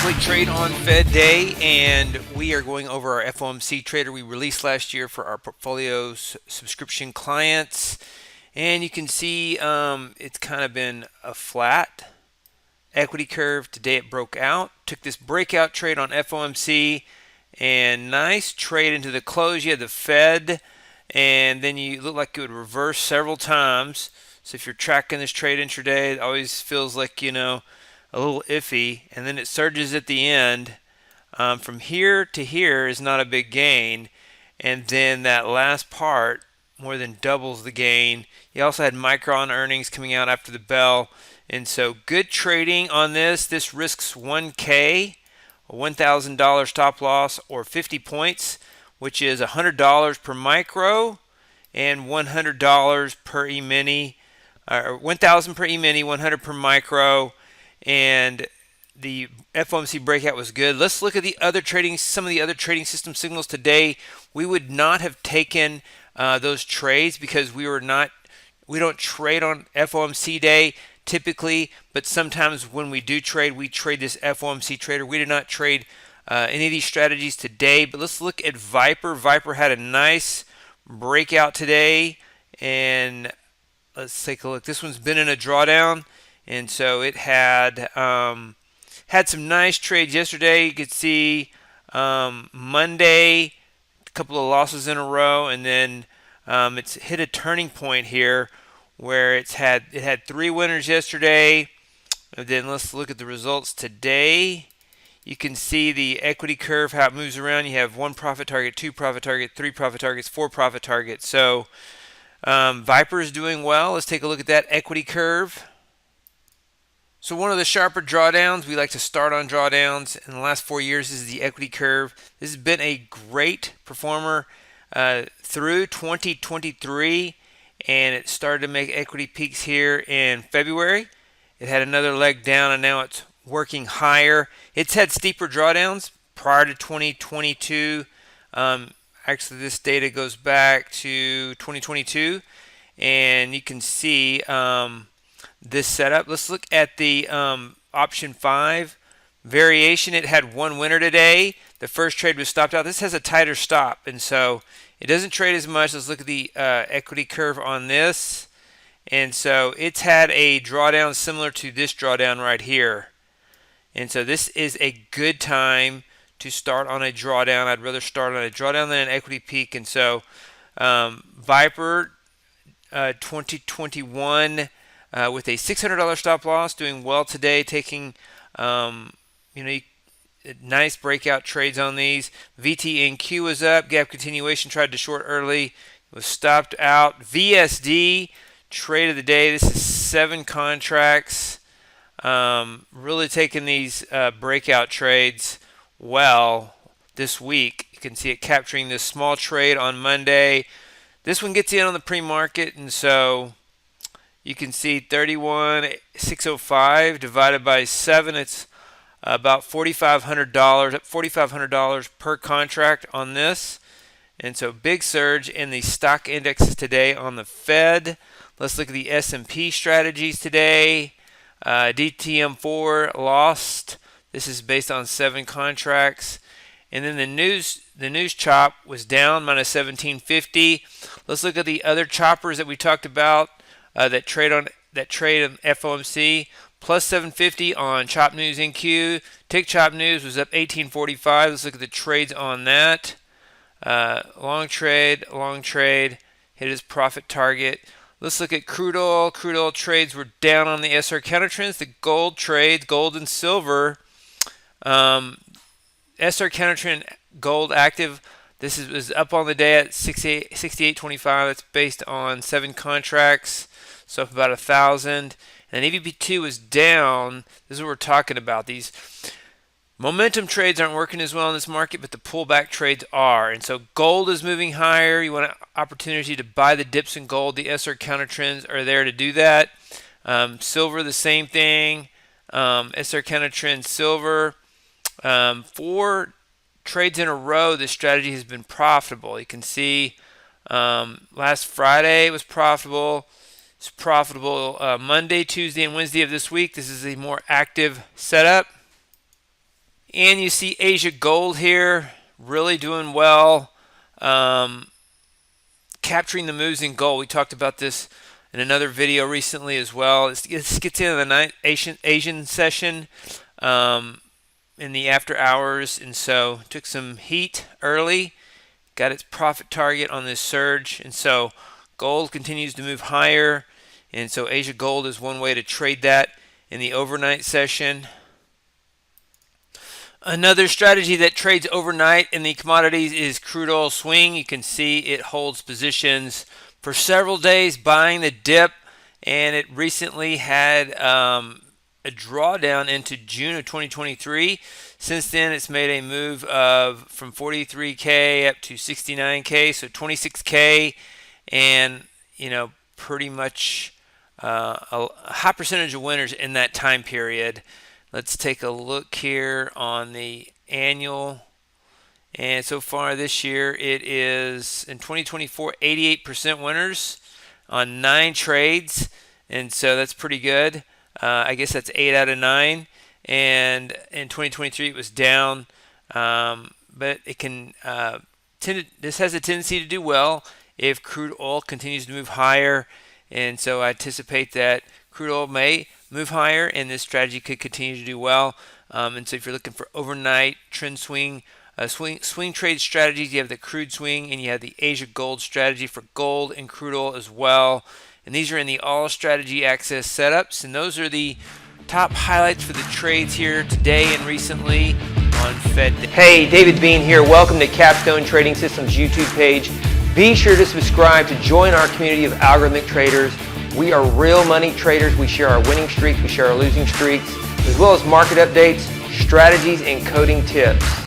weekly trade on Fed Day, and we are going over our FOMC trader we released last year for our portfolio subscription clients. And you can see it's kind of been a flat equity curve. Today it broke out, took this breakout trade on FOMC, and nice trade into the close. You had the Fed, and then you look like it would reverse several times. So if you're tracking this trade intraday, it always feels like, a little iffy, and then it surges at the end. From here to here is not a big gain, and then that last part more than doubles the gain. You also had Micron earnings coming out after the bell, and so good trading on this. This risks 1K, a $1,000 stop loss, or 50 points, which is $100 per micro and $100 per E-mini, or 1,000 per E-mini, 100 per micro. And the FOMC breakout was good. Let's look at the other trading, some of the other trading system signals today. We would not have taken those trades because we don't trade on FOMC day typically, but sometimes when we do trade, we trade this FOMC trader. We did not trade any of these strategies today, but let's look at Viper. Viper had a nice breakout today, and let's take a look. This one's been in a drawdown. And so it had some nice trades yesterday. You could see Monday, a couple of losses in a row, and then it's hit a turning point here where it had 3 winners yesterday. And then let's look at the results today. You can see the equity curve, how it moves around. You have 1 profit target, 2 profit target, 3 profit targets, 4 profit targets. So Viper is doing well. Let's take a look at that equity curve. So one of the sharper drawdowns, we like to start on drawdowns. In the last 4 years, this is the equity curve. This has been a great performer through 2023, and it started to make equity peaks here in February. It had another leg down, and now it's working higher. It's had steeper drawdowns prior to 2022. Actually, this data goes back to 2022, and you can see this setup. Let's look at the option 5 variation. It had 1 winner today. The first trade was stopped out. This has a tighter stop, and so it doesn't trade as much. Let's look at the equity curve on this. And so it's had a drawdown similar to this drawdown right here. And so this is a good time to start on a drawdown. I'd rather start on a drawdown than an equity peak. And so Viper 2021 with a $600 stop loss, doing well today, taking nice breakout trades on these. VTNQ was up, gap continuation, tried to short early, was stopped out. VSD trade of the day. This is 7 contracts. Really taking these breakout trades well this week. You can see it capturing this small trade on Monday. This one gets in on the pre-market, and so you can see 31,605 divided by 7. It's about $4,500 per contract on this. And so big surge in the stock indexes today on the Fed. Let's look at the S&P strategies today. DTM4 lost. This is based on 7 contracts. And then the news chop was down -1750. Let's look at the other choppers that we talked about. That trade on FOMC, plus 750 on Chop News NQ. Tick Chop News was up 1845. Let's look at the trades on that. Long trade, hit his profit target. Let's look at crude oil. Crude oil trades were down on the SR counter trends. The gold trades, gold and silver. SR counter trend gold active. This was up on the day at 68.25. That's based on 7 contracts. So up about 1,000. And EVP2 was down. This is what we're talking about. These momentum trades aren't working as well in this market, but the pullback trades are. And so gold is moving higher. You want an opportunity to buy the dips in gold. The SR counter trends are there to do that. Silver, the same thing. SR counter trend silver. 4 trades in a row, this strategy has been profitable. You can see last Friday it was profitable. It's profitable Monday, Tuesday, and Wednesday of this week. This is a more active setup. And you see Asia Gold here really doing well, capturing the moves in gold. We talked about this in another video recently as well. This gets into the night Asian session in the after hours, and so took some heat early, got its profit target on this surge, and so gold continues to move higher, and so Asia Gold is one way to trade that in the overnight session. Another strategy that trades overnight in the commodities is crude oil swing. You can see it holds positions for several days buying the dip, and it recently had a drawdown into June of 2023. Since then, it's made a move from 43K up to 69K, so 26K, and pretty much a high percentage of winners in that time period. Let's take a look here on the annual. And so far this year, it is in 2024, 88% winners on 9 trades. And so that's pretty good. I guess that's 8 out of 9. And in 2023, it was down. But it can this has a tendency to do well if crude oil continues to move higher. And so I anticipate that crude oil may move higher, and this strategy could continue to do well. And so if you're looking for overnight trend swing trade strategies, you have the crude swing and you have the Asia Gold strategy for gold and crude oil as well. And these are in the all strategy access setups, and those are the top highlights for the trades here today and recently on Fed Day. Hey, David Bean here. Welcome to Capstone Trading Systems YouTube page. Be sure to subscribe to join our community of algorithmic traders. We are real money traders. We share our winning streaks, we share our losing streaks, as well as market updates, strategies, and coding tips.